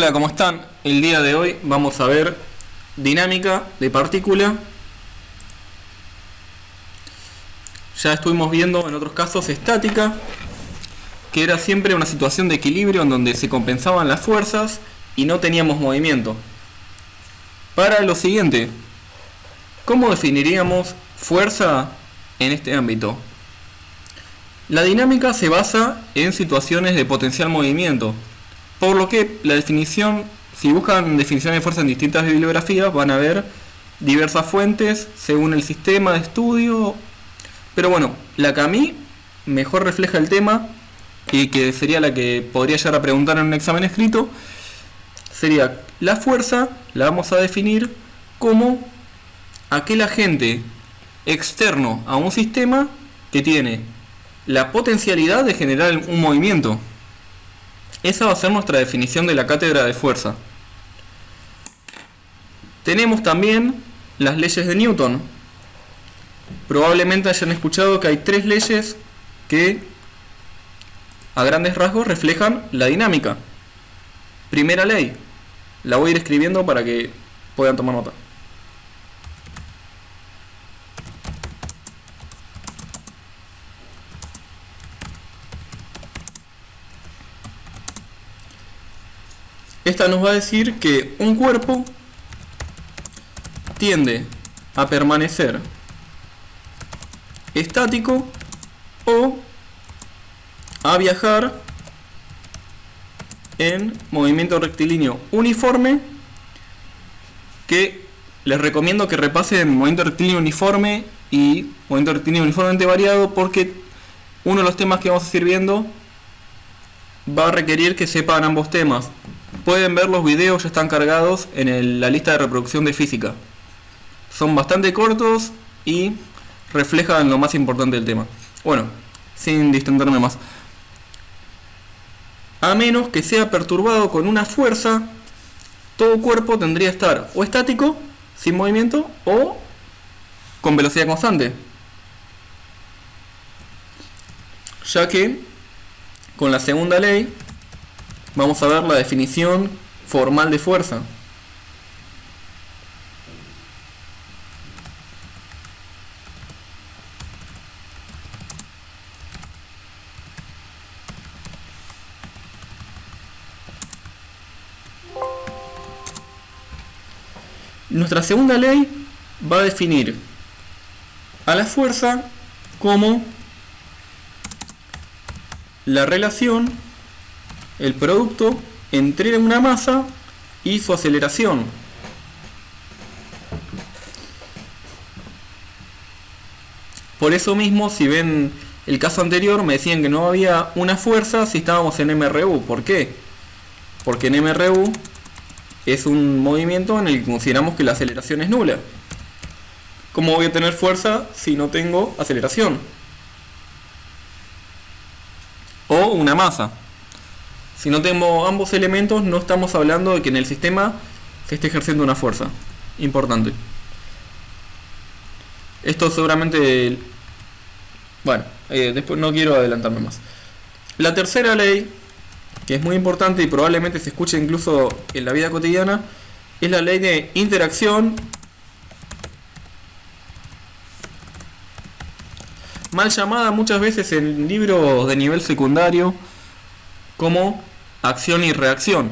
Hola, ¿cómo están? El día de hoy vamos a ver dinámica de partícula. Ya estuvimos viendo en otros casos estática, que era siempre una situación de equilibrio en donde se compensaban las fuerzas y no teníamos movimiento. Para lo siguiente, ¿cómo definiríamos fuerza en este ámbito? La dinámica se basa en situaciones de potencial movimiento, por lo que la definición, si buscan definiciones de fuerza en distintas bibliografías, van a ver diversas fuentes según el sistema de estudio. Pero bueno, la que a mí mejor refleja el tema y que sería la que podría llegar a preguntar en un examen escrito, sería la fuerza, la vamos a definir como aquel agente externo a un sistema que tiene la potencialidad de generar un movimiento. Esa va a ser nuestra definición de la cátedra de fuerza. Tenemos también las leyes de Newton. Probablemente hayan escuchado que hay tres leyes que a grandes rasgos reflejan la dinámica. Primera ley, la voy a ir escribiendo para que puedan tomar nota. Esta nos va a decir que un cuerpo tiende a permanecer estático o a viajar en movimiento rectilíneo uniforme, que les recomiendo que repasen movimiento rectilíneo uniforme y movimiento rectilíneo uniformemente variado, porque uno de los temas que vamos a ir viendo va a requerir que sepan ambos temas. Pueden ver los videos, ya están cargados en la lista de reproducción de física. Son bastante cortos y reflejan lo más importante del tema. Bueno, sin distenderme más. A menos que sea perturbado con una fuerza, todo cuerpo tendría que estar o estático, sin movimiento, o con velocidad constante. Ya que, con la segunda ley, vamos a ver la definición formal de fuerza. Nuestra segunda ley va a definir a la fuerza como la relación, el producto entre una masa y su aceleración. Por eso mismo, si ven el caso anterior, me decían que no había una fuerza si estábamos en MRU. ¿Por qué? Porque en MRU es un movimiento en el que consideramos que la aceleración es nula. ¿Cómo voy a tener fuerza si no tengo aceleración? O una masa. Si no tengo ambos elementos, no estamos hablando de que en el sistema se esté ejerciendo una fuerza. Importante. Esto seguramente... Bueno, después no quiero adelantarme más. La tercera ley, que es muy importante y probablemente se escuche incluso en la vida cotidiana, es la ley de interacción, mal llamada muchas veces en libros de nivel secundario como acción y reacción.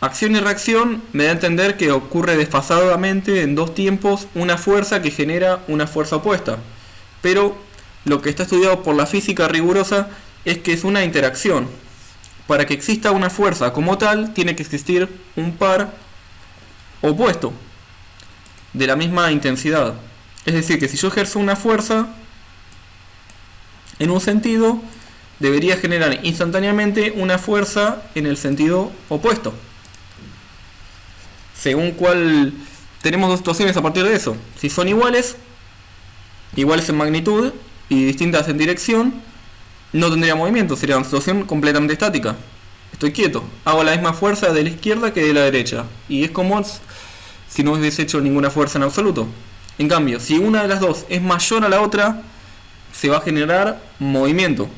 Acción y reacción me da a entender que ocurre desfasadamente en dos tiempos una fuerza que genera una fuerza opuesta. Pero lo que está estudiado por la física rigurosa es que es una interacción. Para que exista una fuerza como tal, tiene que existir un par opuesto de la misma intensidad. Es decir, que si yo ejerzo una fuerza en un sentido, debería generar instantáneamente una fuerza en el sentido opuesto. Según cuál, tenemos dos situaciones a partir de eso. Si son iguales en magnitud y distintas en dirección, no tendría movimiento, sería una situación completamente estática. Estoy quieto, hago la misma fuerza de la izquierda que de la derecha, y es como si no hubiese hecho ninguna fuerza en absoluto. En cambio, si una de las dos es mayor a la otra, se va a generar movimiento.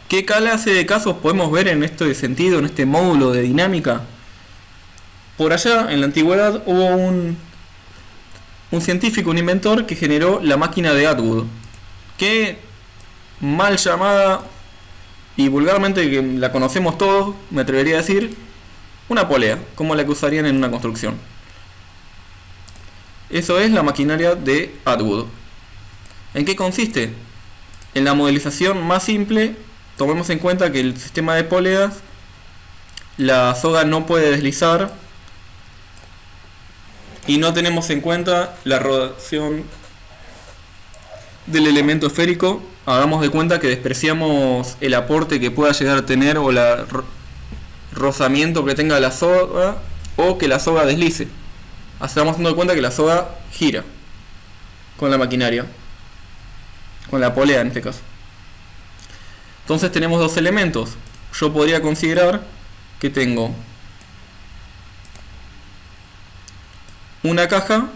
¿Qué clase de casos podemos ver en este sentido, en este módulo de dinámica? Por allá, en la antigüedad, hubo un científico, un inventor, que generó la máquina de Atwood, que, mal llamada y vulgarmente que la conocemos todos, me atrevería a decir, una polea, como la que usarían en una construcción. Eso es la maquinaria de Atwood. ¿En qué consiste? En la modelización más simple, tomemos en cuenta que el sistema de poleas, la soga no puede deslizar y no tenemos en cuenta la rotación del elemento esférico. Hagamos de cuenta que despreciamos el aporte que pueda llegar a tener o el rozamiento que tenga la soga o que la soga deslice. Estamos dando cuenta que la soga gira con la maquinaria, con la polea en este caso. Entonces tenemos dos elementos. Yo podría considerar que tengo una caja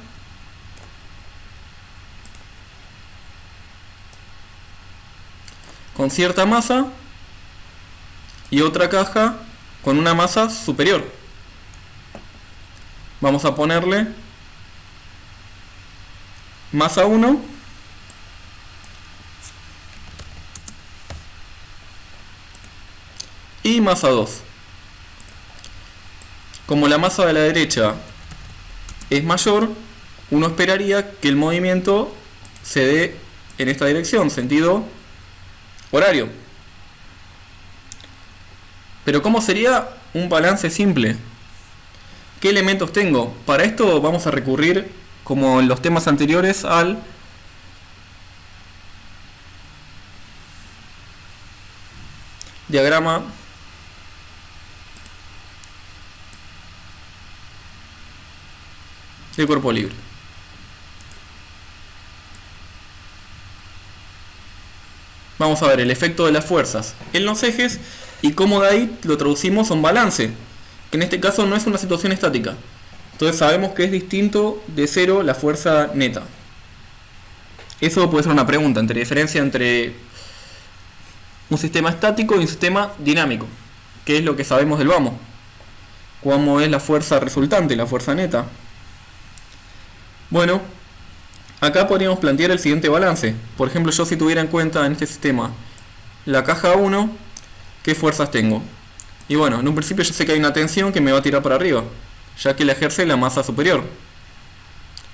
con cierta masa y otra caja con una masa superior. Vamos a ponerle masa 1 y masa 2. Como la masa de la derecha es mayor, uno esperaría que el movimiento se dé en esta dirección, sentido horario. Pero ¿cómo sería un balance simple? ¿Qué elementos tengo? Para esto vamos a recurrir, como en los temas anteriores, al diagrama de cuerpo libre. Vamos a ver el efecto de las fuerzas en los ejes y cómo de ahí lo traducimos a un balance, que en este caso no es una situación estática. Entonces sabemos que es distinto de cero la fuerza neta. Eso puede ser una pregunta, diferencia entre un sistema estático y un sistema dinámico. ¿Qué es lo que sabemos del vamo? ¿Cómo es la fuerza resultante, la fuerza neta? Bueno, acá podríamos plantear el siguiente balance. Por ejemplo, yo si tuviera en cuenta en este sistema la caja 1, ¿qué fuerzas tengo? Y bueno, en un principio yo sé que hay una tensión que me va a tirar para arriba, ya que la ejerce la masa superior.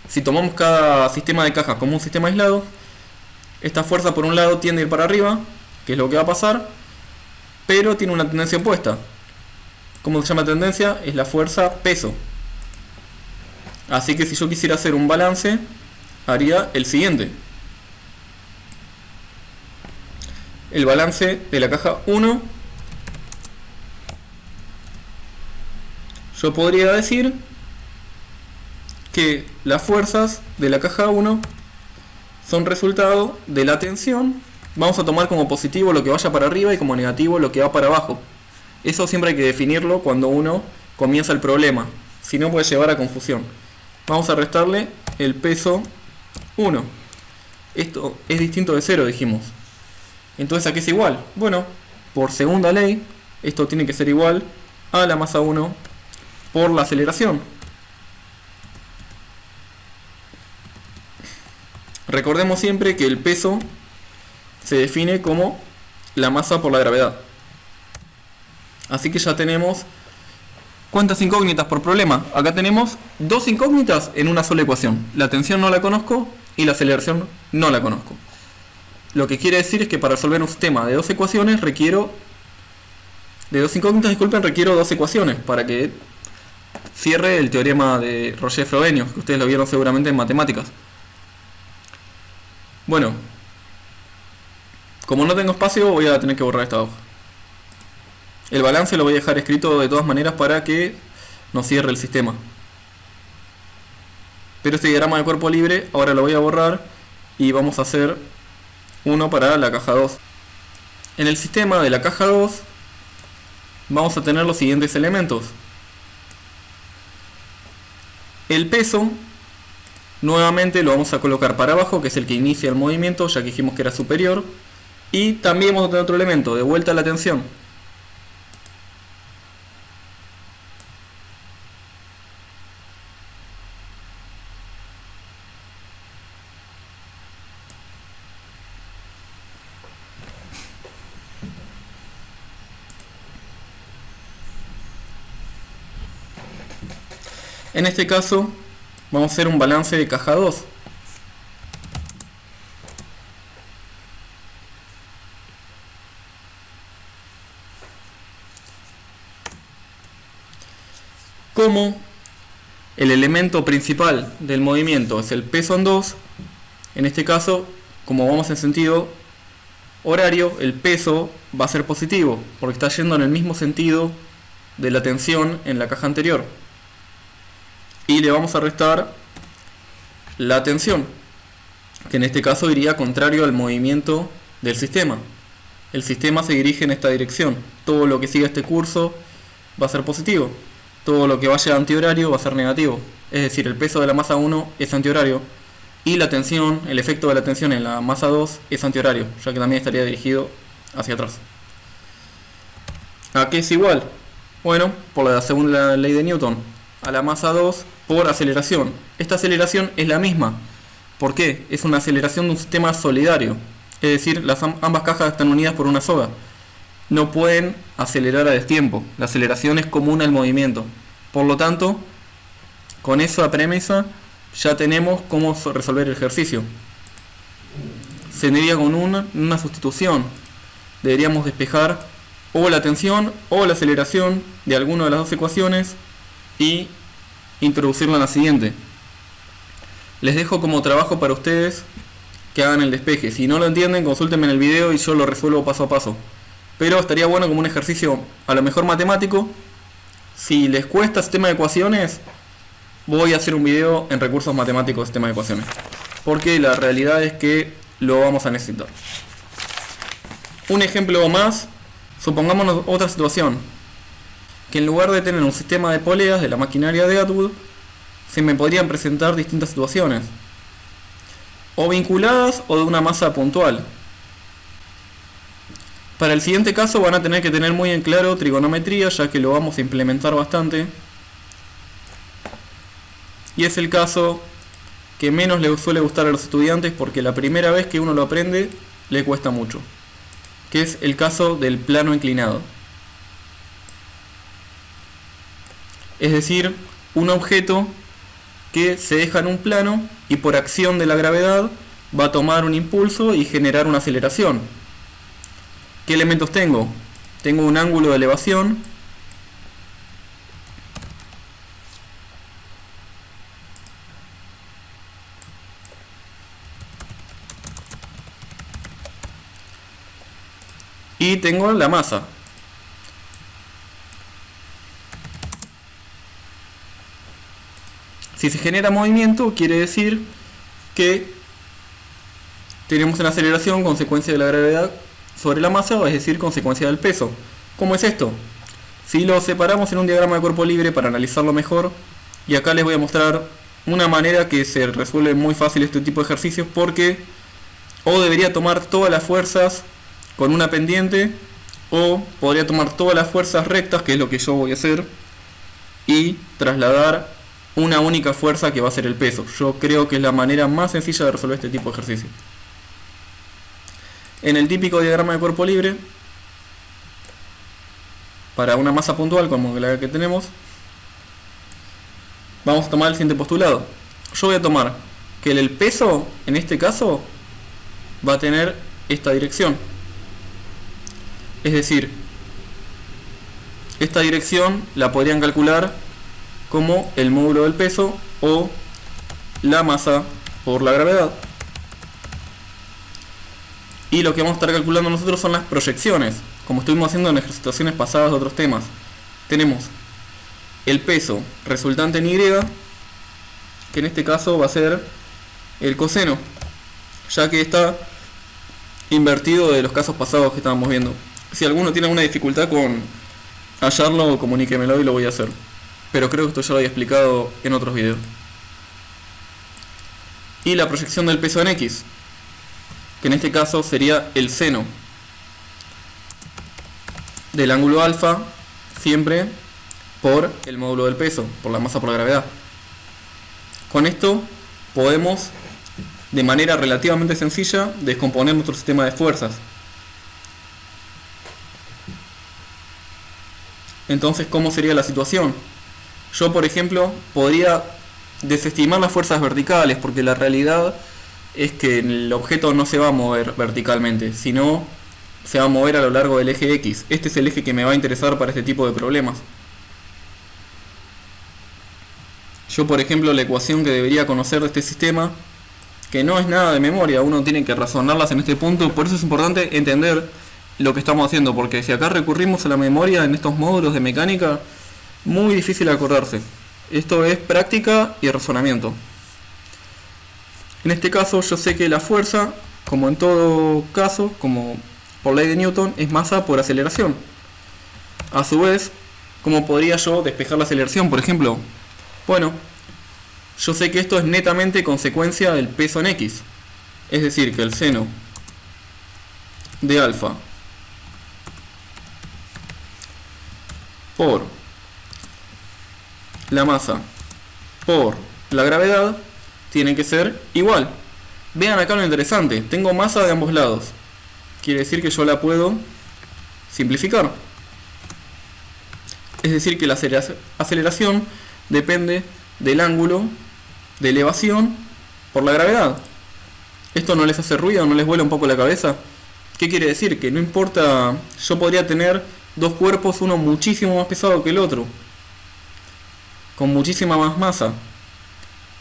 Si tomamos cada sistema de cajas como un sistema aislado, esta fuerza por un lado tiende a ir para arriba, que es lo que va a pasar, pero tiene una tendencia opuesta. ¿Cómo se llama tendencia? Es la fuerza peso. Así que si yo quisiera hacer un balance, haría el siguiente. El balance de la caja 1, yo podría decir que las fuerzas de la caja 1 son resultado de la tensión. Vamos a tomar como positivo lo que vaya para arriba y como negativo lo que va para abajo. Eso siempre hay que definirlo cuando uno comienza el problema, si no puede llevar a confusión. Vamos a restarle el peso 1. Esto es distinto de 0, dijimos. Entonces, ¿a qué es igual? Bueno, por segunda ley, esto tiene que ser igual a la masa 1 por la aceleración. Recordemos siempre que el peso se define como la masa por la gravedad. Así que ya tenemos... ¿Cuántas incógnitas por problema? Acá tenemos dos incógnitas en una sola ecuación. La tensión no la conozco y la aceleración no la conozco. Lo que quiere decir es que para resolver un sistema de dos ecuaciones requiero... De dos incógnitas, disculpen, requiero dos ecuaciones para que cierre el teorema de Roger-Frobenius, que ustedes lo vieron seguramente en matemáticas. Bueno, como no tengo espacio voy a tener que borrar esta hoja. El balance lo voy a dejar escrito de todas maneras para que nos cierre el sistema. Pero este diagrama de cuerpo libre ahora lo voy a borrar y vamos a hacer uno para la caja 2. En el sistema de la caja 2 vamos a tener los siguientes elementos. El peso nuevamente lo vamos a colocar para abajo, que es el que inicia el movimiento, ya que dijimos que era superior. Y también vamos a tener otro elemento, de vuelta a la tensión. En este caso vamos a hacer un balance de caja 2. Como el elemento principal del movimiento es el peso en 2, en este caso, como vamos en sentido horario, el peso va a ser positivo, porque está yendo en el mismo sentido de la tensión en la caja anterior. Y le vamos a restar la tensión, que en este caso iría contrario al movimiento del sistema. El sistema se dirige en esta dirección. Todo lo que siga este curso va a ser positivo. Todo lo que vaya antihorario va a ser negativo. Es decir, el peso de la masa 1 es antihorario. Y la tensión, el efecto de la tensión en la masa 2 es antihorario, ya que también estaría dirigido hacia atrás. ¿A qué es igual? Bueno, según la ley de Newton, a la masa 2 por aceleración. Esta aceleración es la misma. ¿Por qué? Es una aceleración de un sistema solidario. Es decir, ambas cajas están unidas por una soga. No pueden acelerar a destiempo. La aceleración es común al movimiento. Por lo tanto, con esa premisa ya tenemos cómo resolver el ejercicio. Se tendría con una sustitución. Deberíamos despejar o la tensión o la aceleración de alguna de las dos ecuaciones y introducirla en la siguiente. Les dejo como trabajo para ustedes que hagan el despeje. Si no lo entienden, consúltenme en el video y yo lo resuelvo paso a paso. Pero estaría bueno como un ejercicio a lo mejor matemático. Si les cuesta sistema de ecuaciones, voy a hacer un video en recursos matemáticos de sistema de ecuaciones, porque la realidad es que lo vamos a necesitar. Un ejemplo más, supongamos otra situación, que en lugar de tener un sistema de poleas de la maquinaria de Atwood, se me podrían presentar distintas situaciones, o vinculadas o de una masa puntual. Para el siguiente caso van a tener que tener muy en claro trigonometría, ya que lo vamos a implementar bastante. Y es el caso que menos le suele gustar a los estudiantes, porque la primera vez que uno lo aprende le cuesta mucho, que es el caso del plano inclinado. Es decir, un objeto que se deja en un plano y por acción de la gravedad va a tomar un impulso y generar una aceleración. ¿Qué elementos tengo? Tengo un ángulo de elevación, y tengo la masa. Si se genera movimiento, quiere decir que tenemos una aceleración consecuencia de la gravedad sobre la masa, es decir, consecuencia del peso. ¿Cómo es esto? Si lo separamos en un diagrama de cuerpo libre para analizarlo mejor, y acá les voy a mostrar una manera que se resuelve muy fácil este tipo de ejercicios, porque o debería tomar todas las fuerzas con una pendiente, o podría tomar todas las fuerzas rectas, que es lo que yo voy a hacer, y trasladar una única fuerza que va a ser el peso. Yo creo que es la manera más sencilla de resolver este tipo de ejercicio. En el típico diagrama de cuerpo libre, para una masa puntual como la que tenemos, vamos a tomar el siguiente postulado. Yo voy a tomar que el peso, en este caso, va a tener esta dirección. Es decir, esta dirección la podrían calcular como el módulo del peso o la masa por la gravedad. Y lo que vamos a estar calculando nosotros son las proyecciones, como estuvimos haciendo en ejercitaciones pasadas de otros temas. Tenemos el peso resultante en Y, que en este caso va a ser el coseno, ya que está invertido de los casos pasados que estábamos viendo. Si alguno tiene alguna dificultad con hallarlo, comuníquemelo y lo voy a hacer. Pero creo que esto ya lo había explicado en otros videos. Y la proyección del peso en X, que en este caso sería el seno. del ángulo alfa siempre por el módulo del peso, por la masa por la gravedad. Con esto podemos, de manera relativamente sencilla, descomponer nuestro sistema de fuerzas. Entonces, ¿cómo sería la situación? Yo, por ejemplo, podría desestimar las fuerzas verticales, porque la realidad es que el objeto no se va a mover verticalmente, sino se va a mover a lo largo del eje X. Este es el eje que me va a interesar para este tipo de problemas. Yo, por ejemplo, la ecuación que debería conocer de este sistema, que no es nada de memoria, uno tiene que razonarlas en este punto, por eso es importante entender lo que estamos haciendo, porque si acá recurrimos a la memoria en estos módulos de mecánica, muy difícil acordarse. Esto es práctica y razonamiento. En este caso yo sé que la fuerza, como en todo caso, como por ley de Newton, es masa por aceleración. A su vez, ¿cómo podría yo despejar la aceleración, por ejemplo? Bueno, yo sé que esto es netamente consecuencia del peso en X. Es decir, que el seno de alfa por la masa por la gravedad tiene que ser igual. Vean acá lo interesante, tengo masa de ambos lados. Quiere decir que yo la puedo simplificar. Es decir, que la aceleración depende del ángulo de elevación por la gravedad. ¿Esto no les hace ruido? ¿No les vuela un poco la cabeza? ¿Qué quiere decir? Que no importa, yo podría tener dos cuerpos, uno muchísimo más pesado que el otro, con muchísima más masa,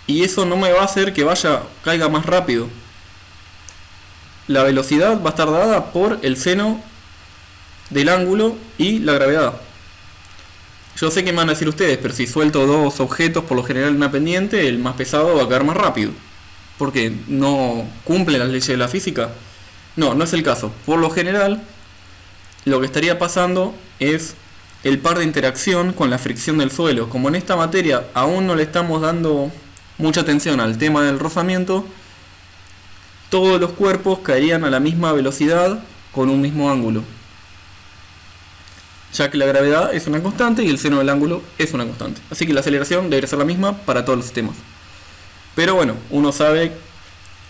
y eso no me va a hacer que caiga más rápido. La velocidad va a estar dada por el seno del ángulo y la gravedad. Yo sé que me van a decir ustedes, pero si suelto dos objetos por lo general en una pendiente, el más pesado va a caer más rápido, porque no cumple las leyes de la física. No, no es el caso. Por lo general, lo que estaría pasando es el par de interacción con la fricción del suelo. Como en esta materia aún no le estamos dando mucha atención al tema del rozamiento, todos los cuerpos caerían a la misma velocidad con un mismo ángulo, ya que la gravedad es una constante y el seno del ángulo es una constante. Así que la aceleración debería ser la misma para todos los sistemas. Pero bueno, uno sabe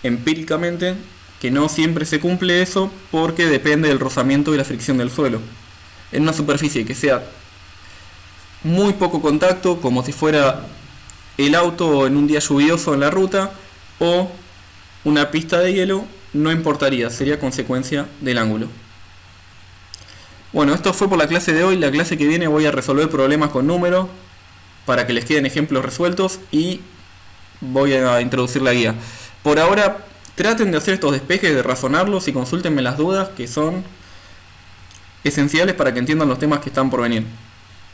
empíricamente que no siempre se cumple eso, porque depende del rozamiento y la fricción del suelo. En una superficie que sea muy poco contacto, como si fuera el auto en un día lluvioso en la ruta, o una pista de hielo, no importaría, sería consecuencia del ángulo. Bueno, esto fue por la clase de hoy. La clase que viene voy a resolver problemas con números para que les queden ejemplos resueltos y voy a introducir la guía. Por ahora, traten de hacer estos despejes, de razonarlos y consúltenme las dudas, que son esenciales para que entiendan los temas que están por venir.